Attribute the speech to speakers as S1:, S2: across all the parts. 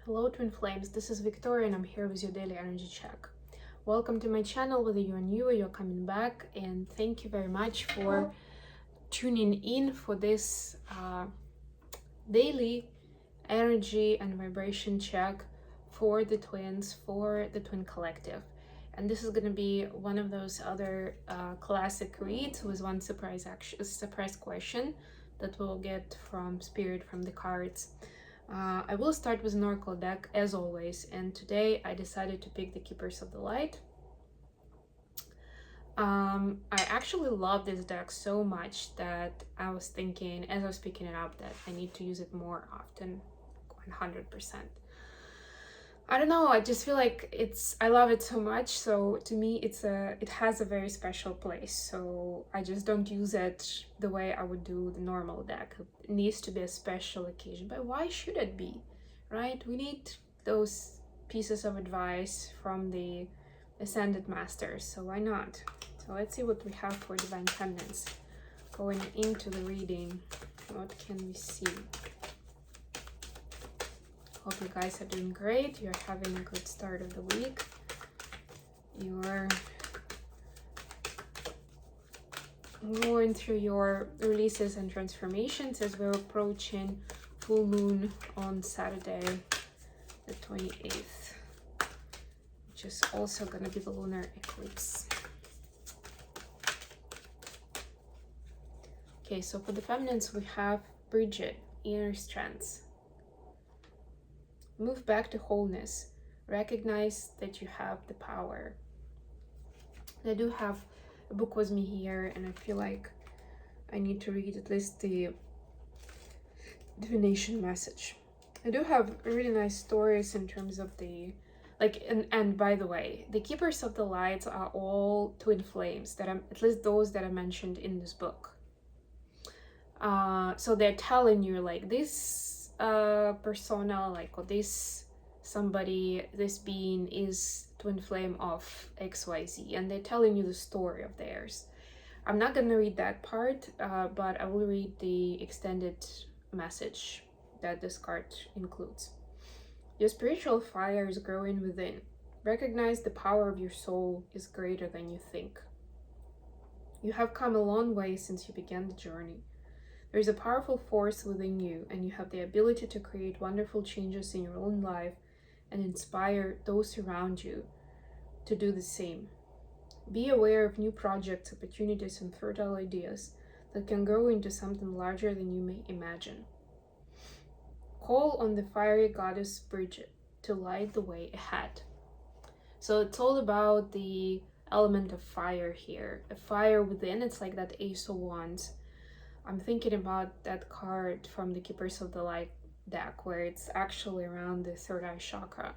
S1: Hello Twin Flames, this is Victoria and I'm here with your daily energy check. Welcome to my channel, whether you're new or you're coming back, and thank you very much for tuning in for this daily energy and vibration check for the twins, for the twin collective. And this is going to be one of those other classic reads with one surprise question that we'll get from spirit, from the cards. I will start with an oracle deck as always, and today I decided to pick the Keepers of the Light. I actually love this deck so much that I was thinking, as I was picking it up, that I need to use it more often, 100%. I don't know, I just feel like I love it so much, so to me it has a very special place, so I just don't use it the way I would do the normal deck. It needs to be a special occasion, but why should it be, right? We need those pieces of advice from the Ascended Masters, so why not? So let's see what we have for Divine Feminines. Going into the reading, what can we see? Hope you guys are doing great. You're having a good start of the week. You're going through your releases and transformations as we're approaching full moon on Saturday, the 28th, which is also going to be the lunar eclipse. Okay, so for the feminines, we have Bridget, inner strengths. Move back to wholeness. Recognize that you have the power. I do have a book with me here, and I feel like I need to read at least the divination message. I do have really nice stories in terms of the, and by the way, the Keepers of the Lights are all twin flames, that I'm, at least those that I mentioned in this book. So they're telling you, like, this persona, like, or this somebody, this being is twin flame of XYZ, and they're telling you the story of theirs. I'm not gonna read that part, but I will read the extended message that this card includes. Your spiritual fire is growing within. Recognize the power of your soul is greater than you think. You have come a long way since you began the journey. There is a powerful force within you, and you have the ability to create wonderful changes in your own life and inspire those around you to do the same. Be aware of new projects, opportunities, and fertile ideas that can grow into something larger than you may imagine. Call on the fiery goddess Bridget to light the way ahead. So it's all about the element of fire here. A fire within, it's like that Ace of Wands. I'm thinking about that card from the Keepers of the Light deck, where it's actually around the third eye chakra,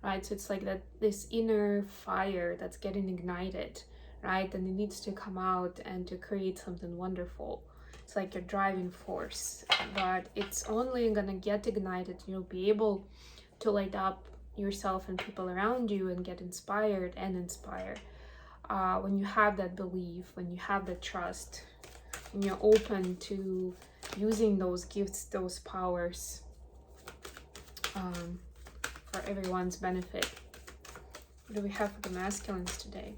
S1: right? So it's like that, this inner fire that's getting ignited, right? And it needs to come out and to create something wonderful. It's like your driving force, but it's only gonna get ignited. You'll be able to light up yourself and people around you and get inspired and inspire when you have that belief, when you have that trust, and you're open to using those gifts, those powers for everyone's benefit. What do we have for the masculines today?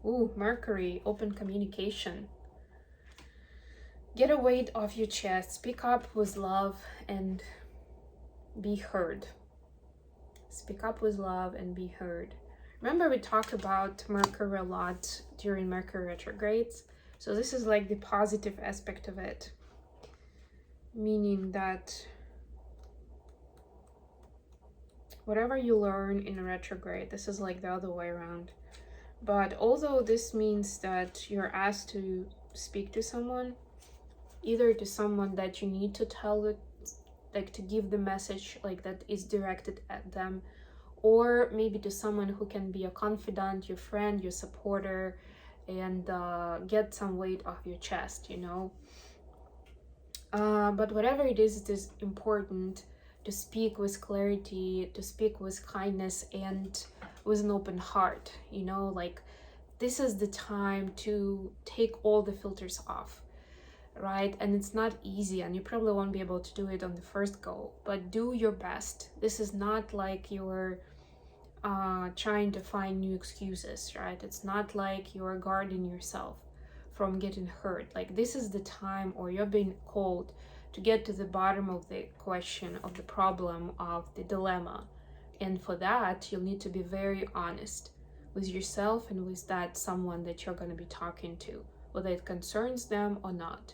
S1: Ooh, Mercury, open communication. Get a weight off your chest. Speak up with love and be heard. Speak up with love and be heard. Remember, we talked about Mercury a lot during Mercury retrogrades. So this is like the positive aspect of it. Meaning that whatever you learn in a retrograde, this is like the other way around. But although this means that you're asked to speak to someone, either to someone that you need to tell it, like to give the message like that is directed at them, or maybe to someone who can be a confidant, your friend, your supporter, and get some weight off your chest, you know. But whatever it is important to speak with clarity, to speak with kindness, and with an open heart, you know, like this is the time to take all the filters off. right? And it's not easy, and you probably won't be able to do it on the first go, but do your best. This is not like you're trying to find new excuses, right? It's not like you're guarding yourself from getting hurt. Like, this is the time, or you're being called to get to the bottom of the question, of the problem, of the dilemma. And for that, you'll need to be very honest with yourself and with that someone that you're going to be talking to, whether it concerns them or not.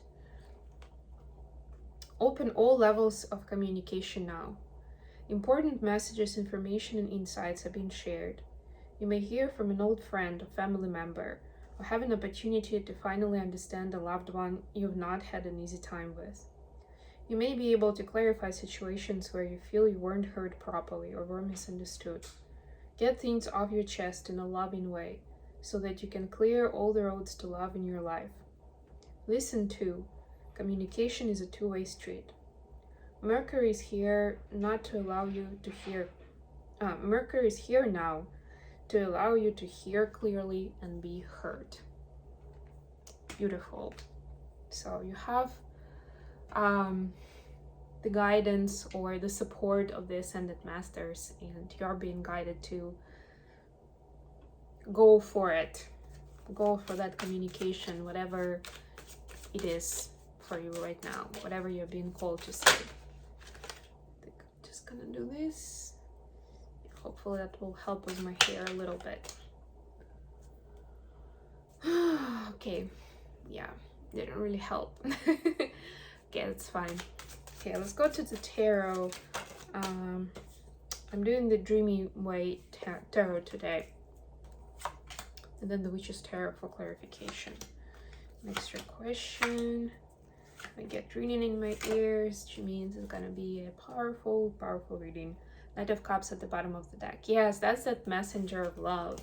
S1: Open all levels of communication now. Important messages, information, and insights have been shared. You may hear from an old friend or family member, or have an opportunity to finally understand a loved one you've not had an easy time with. You may be able to clarify situations where you feel you weren't heard properly or were misunderstood. Get things off your chest in a loving way, so that you can clear all the roads to love in your life. Listen to. Communication is a two-way street. Mercury is here not to allow you to hear. Mercury is here now to allow you to hear clearly and be heard. Beautiful. So you have the guidance or the support of the Ascended Masters, and you're being guided to go for it. Go for that communication, whatever it is for you right now, whatever you're being called to say. I think I'm just gonna do this. Hopefully that will help with my hair a little bit. Okay, yeah, didn't really help. Okay, that's fine. Okay, let's go to the tarot. I'm doing the Dreamy Way tarot today, and then the Witch's Tarot for clarification. An extra question. I get ringing in my ears, which means it's gonna be a powerful reading. Knight of Cups at the bottom of the deck. Yes, that's that messenger of love.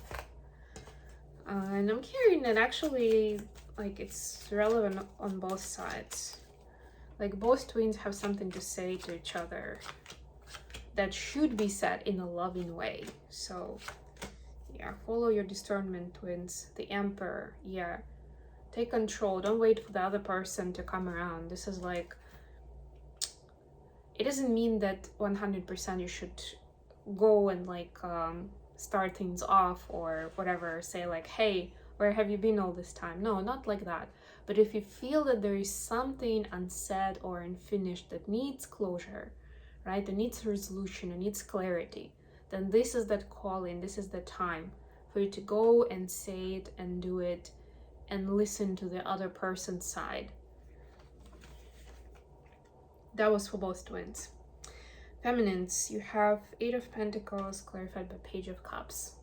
S1: And I'm hearing that actually, like, it's relevant on both sides. Like, both twins have something to say to each other that should be said in a loving way. So, yeah, follow your discernment, twins. The Emperor, yeah. Take control. Don't wait for the other person to come around. This is like, it doesn't mean that 100% you should go and like start things off or whatever, say like, hey, where have you been all this time? No, not like that. But if you feel that there is something unsaid or unfinished that needs closure, right, that needs resolution and needs clarity, then this is that calling, this is the time for you to go and say it and do it and listen to the other person's side. That was for both twins. Feminines, you have Eight of Pentacles clarified by Page of Cups.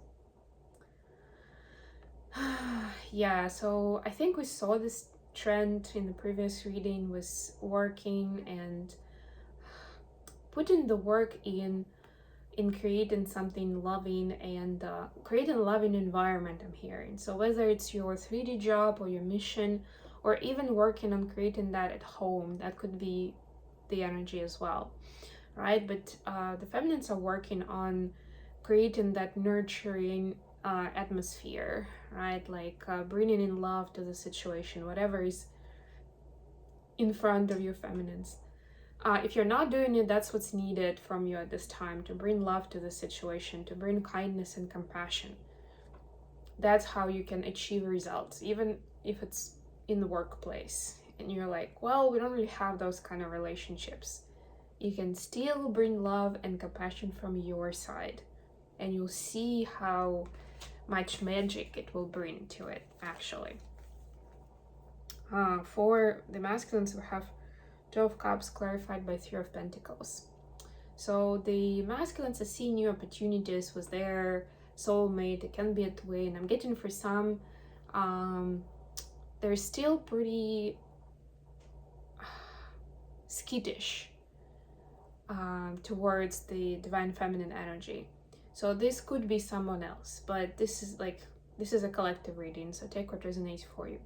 S1: Yeah, so I think we saw this trend in the previous reading was working and putting the work in creating something loving and creating a loving environment, I'm hearing. So whether it's your 3D job or your mission, or even working on creating that at home, that could be the energy as well, right? But the feminines are working on creating that nurturing atmosphere, right? Like bringing in love to the situation, whatever is in front of your feminines. If you're not doing it, that's what's needed from you at this time, to bring love to the situation, to bring kindness and compassion. That's how you can achieve results, even if it's in the workplace and you're like, well, we don't really have those kind of relationships. You can still bring love and compassion from your side, and you'll see how much magic it will bring to it, actually. For the masculines, we have Two of Cups clarified by Three of Pentacles. So the masculines are seeing new opportunities with their soulmate. It can be a twin. I'm getting for some, they're still pretty skittish towards the divine feminine energy. So this could be someone else, but this is a collective reading, so take what resonates for you.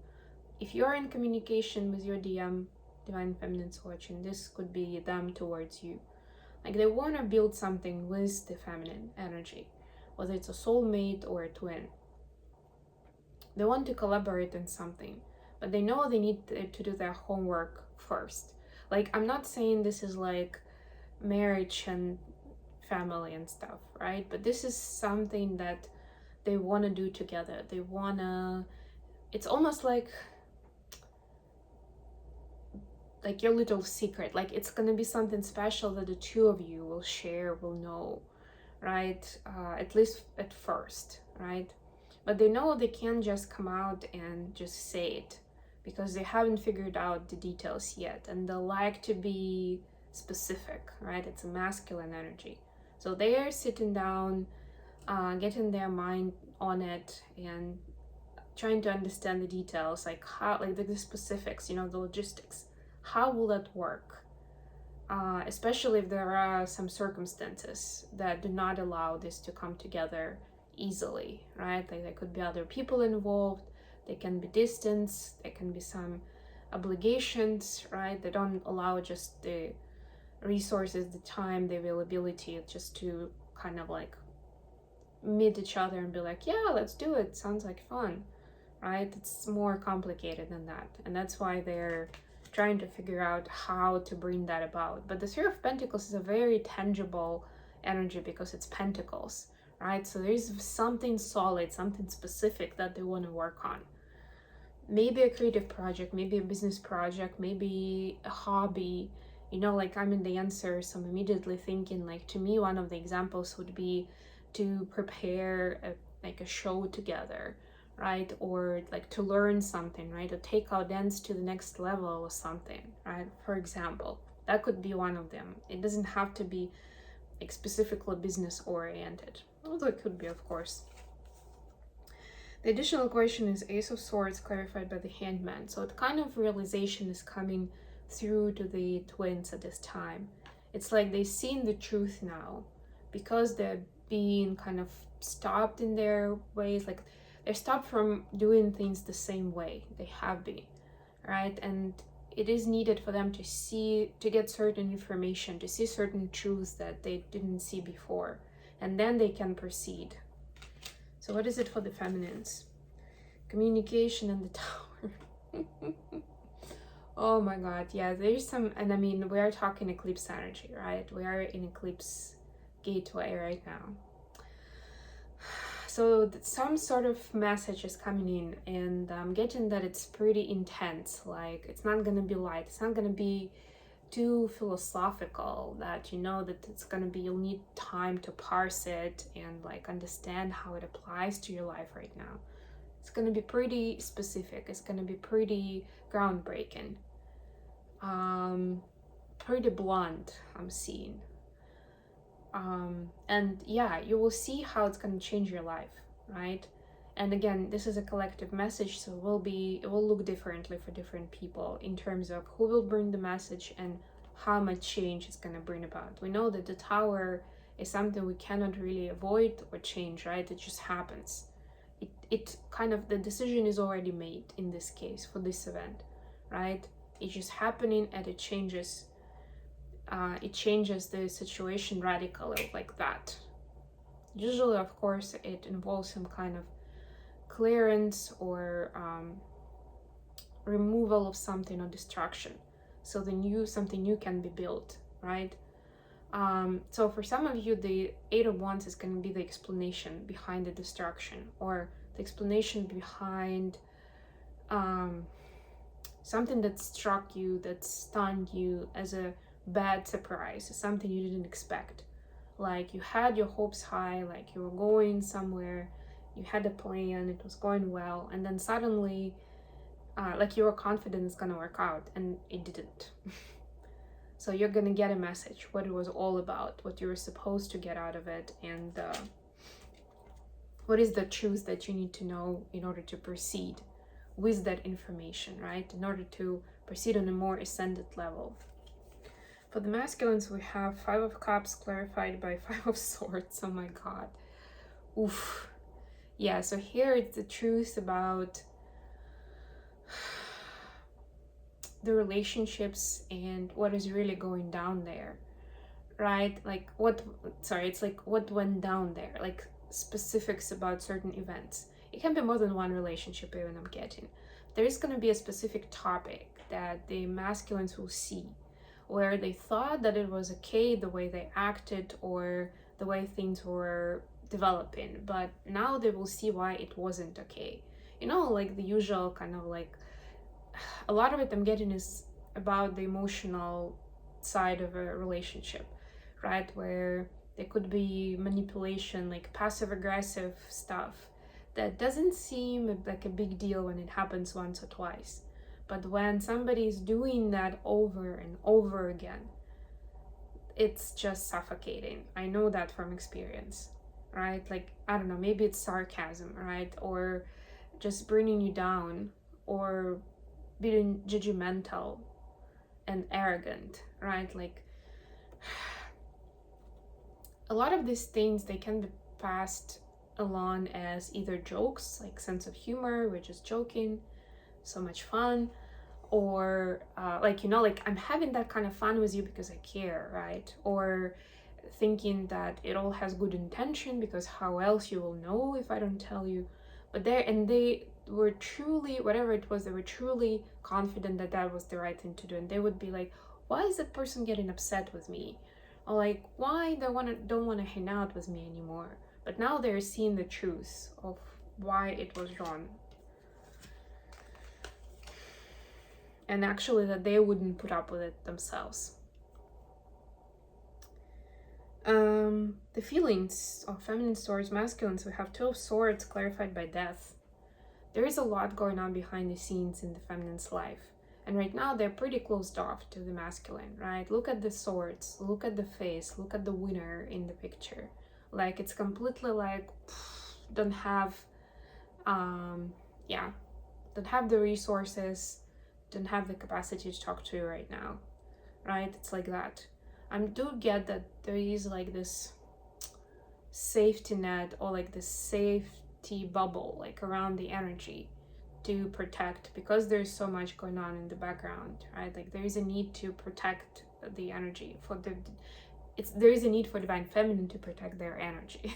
S1: If you're in communication with your DM, divine feminine's watching, this could be them towards you. Like, they want to build something with the feminine energy, whether it's a soulmate or a twin. They want to collaborate in something, but they know they need to do their homework first. Like, I'm not saying this is like marriage and family and stuff, right? But this is something that they want to do together. They want to, it's almost like your little secret. Like, it's going to be something special that the two of you will share, will know, right? At least at first, right? But they know they can't just come out and just say it, because they haven't figured out the details yet, and they like to be specific, right? It's a masculine energy. So they are sitting down, getting their mind on it and trying to understand the details, like how, like the specifics, the logistics. How will that work? Especially if there are some circumstances that do not allow this to come together easily, right? Like there could be other people involved, there can be distance, there can be some obligations, right? They don't allow just the resources, the time, the availability just to kind of like meet each other and be like, yeah, let's do it, sounds like fun, right? It's more complicated than that, and that's why they're trying to figure out how to bring that about. But the Three of Pentacles is a very tangible energy because it's pentacles, right? So there's something solid, something specific that they want to work on. Maybe a creative project, maybe a business project, maybe a hobby. Like I'm in the answer, so I'm immediately thinking, like, to me, one of the examples would be to prepare a show together, right? Or like to learn something, right? To take our dance to the next level or something, right? For example, that could be one of them. It doesn't have to be like specifically business oriented, although it could be, of course. The additional question is Ace of Swords clarified by the Hangman. So what kind of realization is coming through to the twins at this time? It's like they've seen the truth now, because they're being kind of stopped in their ways, like they're stopped from doing things the same way they have been, right? And it is needed for them to get certain information, to see certain truths that they didn't see before, and then they can proceed. So what is it for the feminines? Communication and the Tower. Oh my god, yeah, there's some, and I mean, we are talking eclipse energy, right? We are in eclipse gateway right now. So some sort of message is coming in, and I'm getting that it's pretty intense. Like, it's not gonna be light, it's not gonna be too philosophical, that that it's gonna be, you'll need time to parse it and like understand how it applies to your life right now. It's gonna be pretty specific, it's gonna be pretty groundbreaking, pretty blunt, I'm seeing. And yeah, you will see how it's going to change your life, right? And again, this is a collective message, so it will look differently for different people in terms of who will bring the message and how much change it's going to bring about. We know that the Tower is something we cannot really avoid or change, right? It just happens. It kind of, the decision is already made in this case for this event, right? It's just happening, and it changes the situation radically, like that. Usually, of course, it involves some kind of clearance or removal of something or destruction, so something new can be built, right? So for some of you, the Eight of Wands is going to be the explanation behind the destruction, or the explanation behind something that struck you, that stunned you as a bad surprise, something you didn't expect. Like, you had your hopes high, like you were going somewhere, you had a plan, it was going well, and then suddenly like you were confident it's gonna work out, and it didn't. So you're gonna get a message, what it was all about, what you were supposed to get out of it, and what is the truth that you need to know in order to proceed with that information, right? In order to proceed on a more ascended level. For the masculines, we have Five of Cups clarified by Five of Swords. Oh my god. Oof. Yeah, so here it's the truth about the relationships and what is really going down there, right? Like it's like what went down there, like specifics about certain events. It can be more than one relationship even, I'm getting. there is going to be a specific topic that the masculines will see where they thought that it was okay the way they acted or the way things were developing, but now they will see why it wasn't okay. You know, like the usual kind of like, a lot of it I'm getting is about the emotional side of a relationship, right? Where there could be manipulation, like passive aggressive stuff that doesn't seem like a big deal when it happens once or twice. But when somebody is doing that over and over again, it's just suffocating. I know that from experience, right? Like, I don't know, maybe it's sarcasm, right? Or just bringing you down, or being judgmental and arrogant, right? Like, a lot of these things, they can be passed along as either jokes, like sense of humor, we're just joking, so much fun, or like, you know, like I'm having that kind of fun with you because I care, right? Or thinking that it all has good intention because how else you will know if I don't tell you. But they were truly, whatever it was, they were truly confident that that was the right thing to do, and they would be like, why is that person getting upset with me? Or like, why they don't want to hang out with me anymore? But now they're seeing the truth of why it was wrong, and actually that they wouldn't put up with it themselves. The feelings of feminines towards masculines, we have Two of Swords clarified by death. There is a lot going on behind the scenes in the feminine's life, and right now they're pretty closed off to the masculine, right? Look at the swords, look at the face, look at the winner in the picture. Like, it's completely like, don't have don't have the resources, don't have the capacity to talk to you right now, right? It's like that. I do get that there is like this safety net, or like this safety bubble like around the energy to protect, because there's so much going on in the background, right? Like there is a need to protect the energy for there is a need for divine feminine to protect their energy.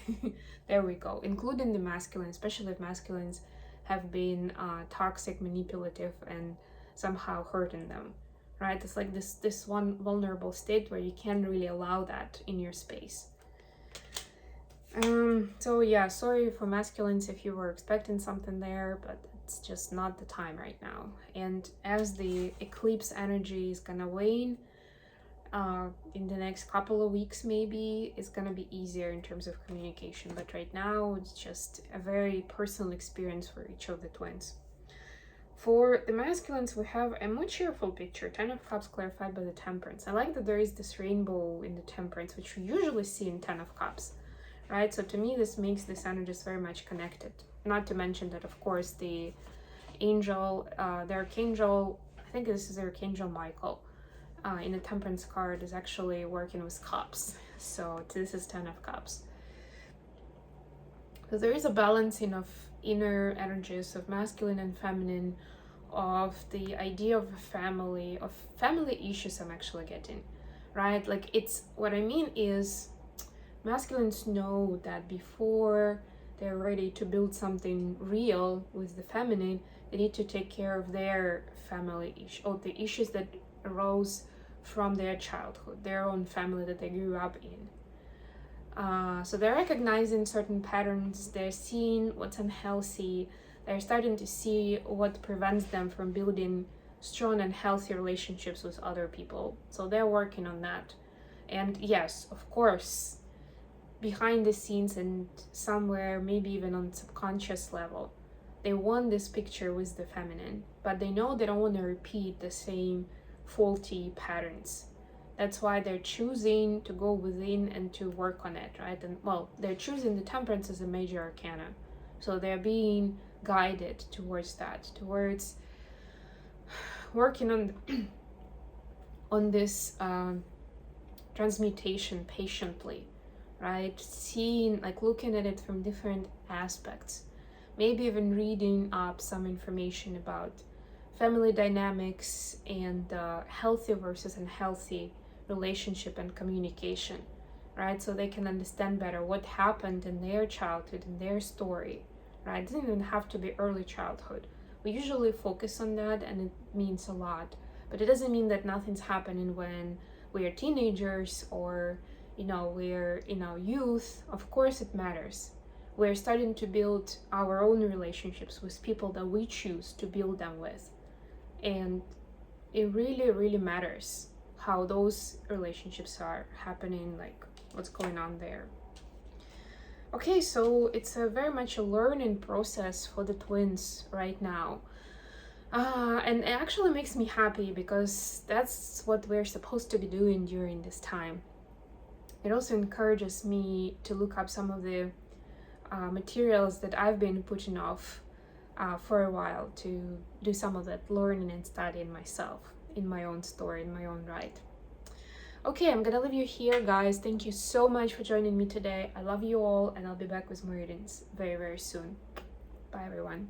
S1: There we go, including the masculine, especially if masculines have been toxic, manipulative, and somehow hurting them, right? It's like this one vulnerable state where you can't really allow that in your space. So yeah, sorry for masculines if you were expecting something there, but it's just not the time right now. And as the eclipse energy is gonna wane in the next couple of weeks, maybe it's gonna be easier in terms of communication, but right now it's just a very personal experience for each of the twins. For the masculines, we have a more cheerful picture, Ten of Cups clarified by the Temperance. I like that there is this rainbow in the Temperance, which we usually see in Ten of Cups, right? So to me, this makes this energies very much connected. Not to mention that, of course, the angel, the archangel, I think this is Archangel Michael, in the Temperance card, is actually working with cups. So this is Ten of Cups. So there is a balancing of inner energies of masculine and feminine, of the idea of a family, of family issues I'm actually getting, right? Like, it's, what I mean is, masculines know that before they're ready to build something real with the feminine, they need to take care of their family issue, or the issues that arose from their childhood, their own family that they grew up in. So they're recognizing certain patterns, they're seeing what's unhealthy, they're starting to see what prevents them from building strong and healthy relationships with other people. So they're working on that. And yes, of course, behind the scenes and somewhere, maybe even on subconscious level, they want this picture with the feminine, but they know they don't want to repeat the same faulty patterns. That's why they're choosing to go within and to work on it, right? And well, they're choosing the Temperance as a major arcana. So they're being guided towards that, towards working on on this transmutation patiently, right? Seeing, like, looking at it from different aspects, maybe even reading up some information about family dynamics and healthy versus unhealthy relationship and communication, right? So they can understand better what happened in their childhood, in their story, right? It doesn't even have to be early childhood, We usually focus on that and it means a lot, but it doesn't mean that nothing's happening when we are teenagers or, we're in our youth. Of course it matters. We're starting to build our own relationships with people that we choose to build them with. And it really, really matters how those relationships are happening, like what's going on there. Okay, so it's very much a learning process for the twins right now. And it actually makes me happy because that's what we're supposed to be doing during this time. It also encourages me to look up some of the materials that I've been putting off for a while, to do some of that learning and studying myself in my own story, in my own right. Okay, I'm gonna leave you here, guys. Thank you so much for joining me today. I love you all, and I'll be back with more readings very, very soon. Bye, everyone.